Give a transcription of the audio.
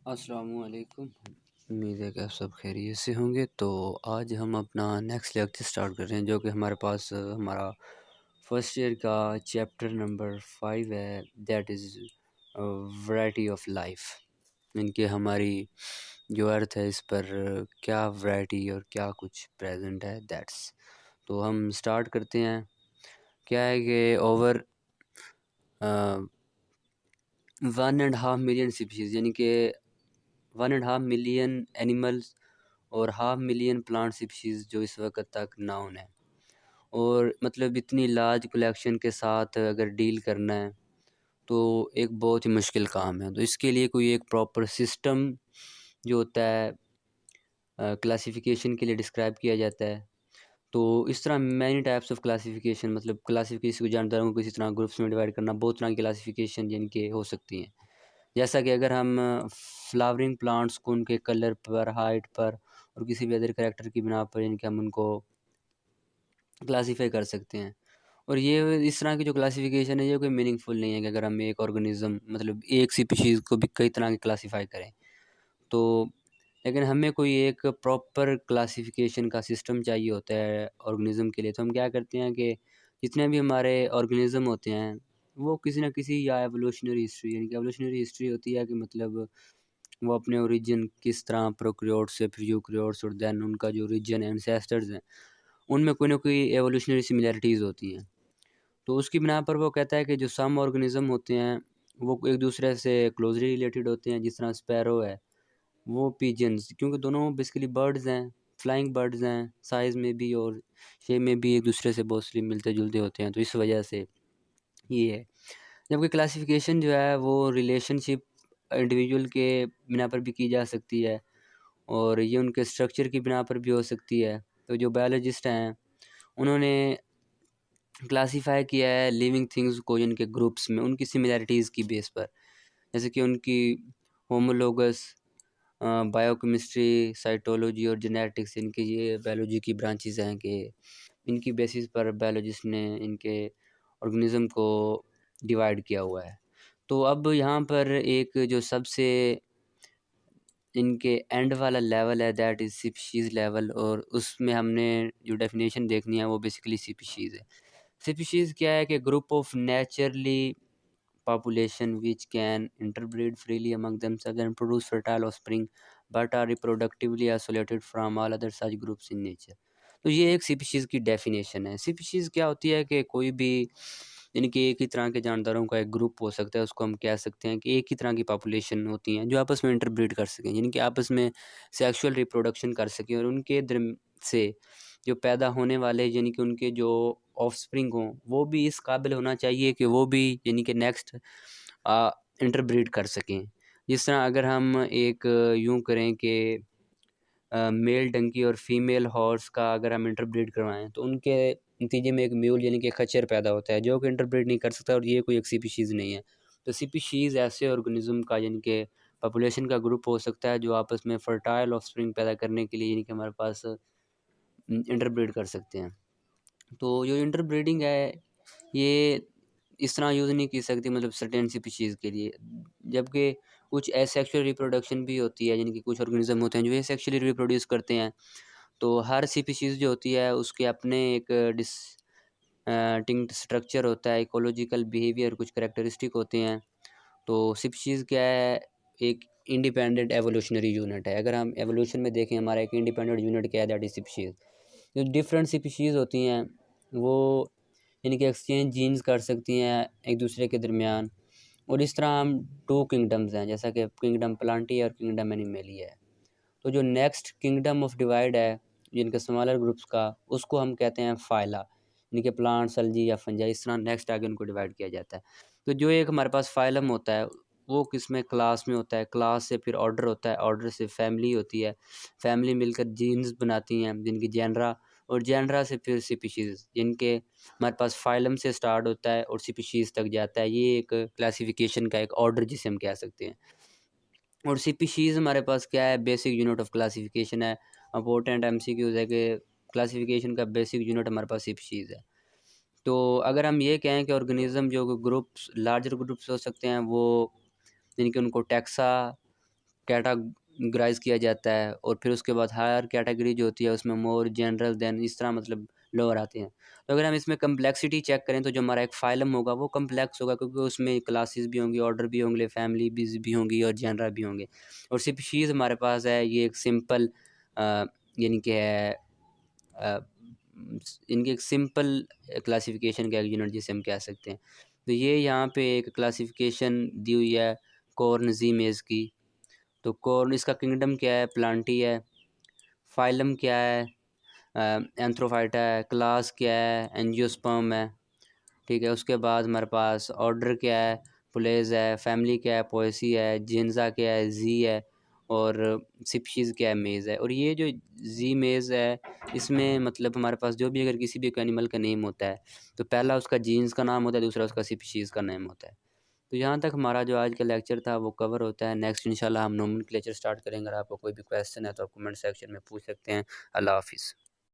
अस्सलामुअलैकुम। उम्मीद है कि आप सब खैरियत से होंगे। तो आज हम अपना नेक्स्ट लेक्चर स्टार्ट कर रहे हैं, जो कि हमारे पास हमारा फर्स्ट ईयर का चैप्टर नंबर 5 है, that is variety of life. इनके हमारी जो अर्थ है, इस पर क्या वैरायटी और क्या कुछ प्रेजेंट है, दैट्स। तो हम स्टार्ट करते हैं। क्या है कि ओवर 1.5 मिलियन स्पीशीज़, यानी कि 1.5 मिलियन एनिमल्स और 1/2 मिलियन प्लांट स्पीशीज़ जो इस वक्त तक नाउन है। और मतलब इतनी लार्ज कलेक्शन के साथ अगर डील करना है तो एक बहुत ही मुश्किल काम है। तो इसके लिए कोई एक प्रॉपर सिस्टम जो होता है क्लासिफिकेशन के लिए डिस्क्राइब किया जाता है। तो इस तरह मैनी टाइप्स ऑफ क्लासिफिकेशन, मतलब क्लासिफिकेशन को जानदारों को किसी तरह ग्रुप्स में डिवाइड करना, बहुत तरह की क्लासिफिकेशन यानी कि हो सकती हैं। जैसा कि अगर हम फ्लावरिंग प्लांट्स को उनके कलर पर, हाइट पर और किसी भी अदर कैरेक्टर की बिना पर यानी कि हम उनको क्लासीफाई कर सकते हैं। और ये इस तरह की जो क्लासिफिकेशन है, ये कोई मीनिंगफुल नहीं है कि अगर हम एक ऑर्गेनिज्म, मतलब एक स्पीशीज़ को भी कई तरह की क्लासीफाई करें तो। लेकिन हमें कोई एक प्रॉपर क्लासिफिकेशन का सिस्टम चाहिए होता है ऑर्गेनिज्म के लिए। तो हम क्या करते हैं कि जितने भी हमारे ऑर्गेनिज्म होते हैं वो किसी न किसी, या एवोल्यूशनरी हिस्ट्री, यानी कि एवोल्यूशनरी हिस्ट्री होती है कि मतलब वो अपने ओरिजिन किस तरह प्रोकैरियोट से, फिर यूकैरियोट्स, और देन उनका जो ओरिजिन एंसेस्टर्स हैं उनमें कोई ना कोई एवोल्यूशनरी सिमिलैरिटीज़ होती हैं। तो उसकी बिना पर वो कहता है कि जो सम ऑर्गेनिज्म होते हैं वो एक दूसरे से क्लोजली रिलेटेड होते हैं। जिस तरह स्पैरो है वो पिजन्स, क्योंकि दोनों बेसिकली बर्ड्स हैं, फ्लाइंग बर्ड्स हैं, साइज़ में भी और शेप में भी एक दूसरे से बहुत सी मिलते जुलते होते हैं। तो इस वजह से ये है। जबकि क्लासिफिकेशन जो है वो रिलेशनशिप इंडिविजुअल के बिना पर भी की जा सकती है, और ये उनके स्ट्रक्चर की बिना पर भी हो सकती है। तो जो बायोलॉजिस्ट हैं उन्होंने क्लासीफाई किया है लिविंग थिंग्स को जिनके ग्रुप्स में उनकी सिमिलैरिटीज़ की बेस पर, जैसे कि उनकी होमोलोगस, बायोकेमिस्ट्री, साइटोलॉजी और जेनेटिक्स, इनकी ये बायोलॉजी की ब्रांचेस हैं कि इनकी बेसिस पर बायोलॉजिस्ट ने इनके ऑर्गेनिज़म को डिवाइड किया हुआ है। तो अब यहाँ पर एक जो सबसे इनके एंड वाला लेवल है, दैट इज़ स्पीशीज़ लेवल, और उसमें हमने जो डेफिनेशन देखनी है वो बेसिकली स्पीशीज़ है। स्पीशीज़ क्या है कि group of naturally population which can interbreed freely among themselves and produce fertile offspring but are reproductively isolated from all other such groups in nature। तो ये एक स्पीशीज़ की डेफिनेशन है। स्पीशीज़ क्या होती है कि कोई भी यानी कि एक ही तरह के जानदारों का एक ग्रुप हो सकता है, उसको हम कह सकते हैं कि एक ही तरह की पॉपुलेशन होती हैं जो आपस में इंटरब्रीड कर सकें, यानी कि आपस में सेक्सुअल रिप्रोडक्शन कर सकें, और उनके से जो पैदा होने वाले यानी कि उनके जो ऑफस्प्रिंग हों वो भी इस काबिल होना चाहिए कि वो भी यानी कि नेक्स्ट इंटरब्रीड कर सकें। जिस तरह अगर हम एक यूँ करें कि मेल डंकी और फीमेल हॉर्स का अगर हम इंटरब्रीड करवाएं तो उनके नतीजे में एक म्यूल यानी कि खच्चर पैदा होता है जो कि इंटरब्रीड नहीं कर सकता, और ये कोई एक स्पीशीज़ नहीं है। तो स्पीशीज़ ऐसे ऑर्गेनिज्म का यानी कि पॉपुलेशन का ग्रुप हो सकता है जो आपस में फर्टाइल ऑफस्प्रिंग पैदा करने के लिए यानी कि हमारे पास इंटरब्रीड कर सकते हैं। तो जो इंटरब्रीडिंग है ये इस तरह यूज़ नहीं की सकती, मतलब सर्टेन स्पीशीज़ के लिए। जबकि कुछ एसेक्सुअल रिप्रोडक्शन भी होती है, यानी कि कुछ ऑर्गेनिज्म होते हैं जो एसेक्सुअली रिप्रोड्यूस करते हैं। तो हर स्पीशीज़ जो होती है उसके अपने एक टिंक्ट स्ट्रक्चर होता है, इकोलॉजिकल बिहेवियर, कुछ कैरेक्टरिस्टिक होते हैं। तो स्पीशीज़ क्या है, एक इंडिपेंडेंट एवोल्यूशनरी यूनिट है। अगर हम एवोल्यूशन में देखें हमारा एक इंडिपेंडेंट यूनिट क्या है, दैट इज स्पीशीज़। जो डिफरेंट स्पीशीज़ होती हैं वो यानी कि एक्सचेंज जीन्स कर सकती हैं एक दूसरे के दरमियान, और इस तरह हम 2 किंगडम्स हैं, जैसा कि किंगडम प्लांटी और किंगडम एनिमेली है। तो जो नेक्स्ट किंगडम ऑफ डिवाइड है जिनके स्मॉलर ग्रुप्स का, उसको हम कहते हैं फाइला, यानी कि प्लांट्स, अलजी या फंजाई, इस तरह नेक्स्ट आगे उनको डिवाइड किया जाता है। तो जो एक हमारे पास फाइलम होता है वो किस में, क्लास में होता है, क्लास से फिर ऑर्डर होता है, ऑर्डर से फैमिली होती है, फैमिली मिलकर जीन्स बनाती हैं जिनकी जेनरा, और जेनरा से फिर स्पीशीज़, जिनके हमारे पास फाइलम से स्टार्ट होता है और स्पीशीज़ तक जाता है। ये एक क्लासिफिकेशन का एक ऑर्डर जिसे हम कह सकते हैं। और स्पीशीज़ हमारे पास क्या है, बेसिक यूनिट ऑफ क्लासिफिकेशन है। इंपॉर्टेंट एमसीक्यूज़ है कि क्लासिफिकेशन का बेसिक यूनिट हमारे पास स्पीशीज़ है। तो अगर हम ये कहें कि ऑर्गेनिज्म जो ग्रुप्स, लार्जर ग्रुप्स हो सकते हैं वो, यानी कि उनको टैक्सा कैटागराइज किया जाता है, और फिर उसके बाद हर कैटेगरी जो होती है उसमें मोर, जनरल, देन इस तरह मतलब लोअर आते हैं। तो अगर हम इसमें कम्प्लेक्सिटी चेक करें तो जो हमारा एक फाइलम होगा वो कम्प्लेक्स होगा, क्योंकि उसमें क्लासेस भी होंगी, ऑर्डर भी होंगे, फैमिली भी होंगी और जनरा भी होंगे। और स्पीशीज़ हमारे पास है, ये एक सिंपल यानी कि है इनकी एक सिंपल क्लासिफिकेशन का एक यूनिट जिसे हम कह सकते हैं। तो ये यहाँ पे एक क्लासिफिकेशन दी हुई है कॉर्न जी मेज़ की। तो कॉर्न, इसका किंगडम क्या है, प्लांटी है। फाइलम क्या है, एंथ्रोफाइटा है। क्लास क्या है, एंजियोस्पर्म है। ठीक है, उसके बाद हमारे पास ऑर्डर क्या है, पुलेज है। फैमिली क्या है, पोएसी है। जिनजा क्या है, जी है। और स्पीशीज़ क्या है, मेज़ है। और ये जो जी मेज़ है, इसमें मतलब हमारे पास जो भी अगर किसी भी एनिमल का नेम होता है तो पहला उसका जीन्स का नाम होता है, दूसरा उसका स्पीशीज़ का नेम होता है। तो यहाँ तक हमारा जो आज का लेक्चर था वो कवर होता है। नेक्स्ट इंशाल्लाह हम नोमेनक्लेचर स्टार्ट करेंगे। अगर आपको कोई भी क्वेश्चन है तो आप कमेंट सेक्शन में पूछ सकते हैं। अल्लाह हाफ़िज़।